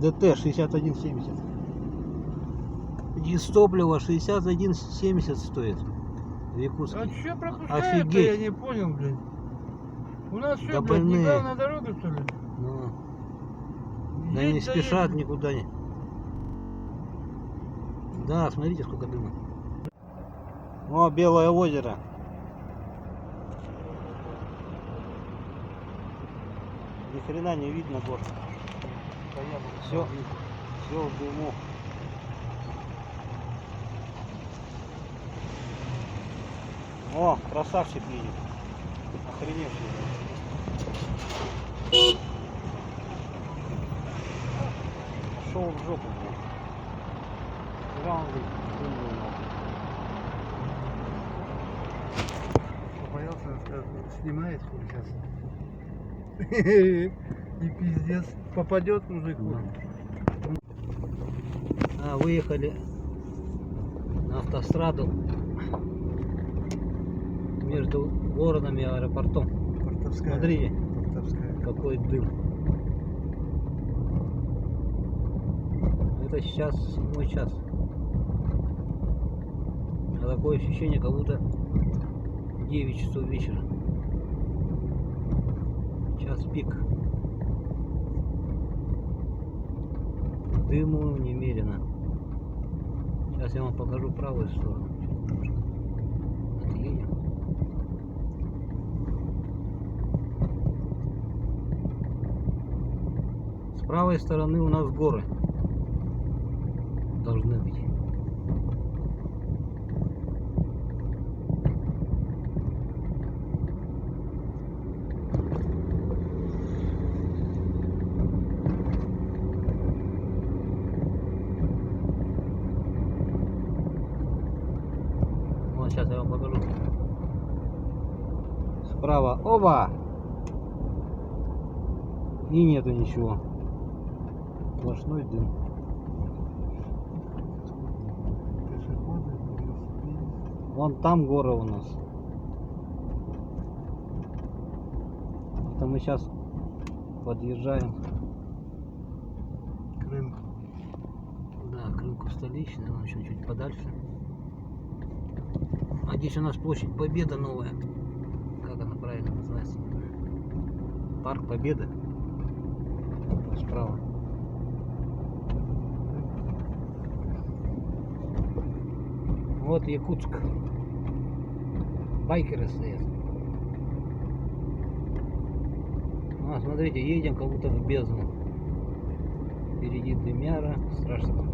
ДТ 6170. Дистопливо 6170 стоит в Якутске. А что пропускают? Офигеть. Я не понял, блядь. У нас Да что, блядь, не больные. главная дорога, что ли? Ну, да Едь не да спешат едь. никуда не. Да, смотрите, сколько дыма. О, Белое озеро. Ни хрена не видно гор. Все в дыму. О, красавчик едет. Охреневший. Шел в жопу, блин. Зря он думал. Побоялся, что снимает сейчас. И пиздец. Попадет мужик. А, выехали на автостраду между городом и аэропортом. Портовская. Смотрите, Портовская. какой дым. Это сейчас 7 час. А такое ощущение, как будто 9 часов вечера. Час пик. Дыму немерено. Сейчас я вам покажу правую сторону. Отъедем. С правой стороны у нас горы должны быть. Вот сейчас я вам покажу. Справа, оба! И нету ничего. Сплошной дым. Пешеходы, велосипеды. Вон там горы у нас. Это мы сейчас подъезжаем. Крым. Да, к рынку столичный, он еще чуть подальше. А здесь у нас площадь Победы новая. Как она правильно называется? Парк Победы. Справа. Вот Якутск. Байкеры стоят. А, смотрите, едем как будто в бездну. Впереди дымяра. Страшно.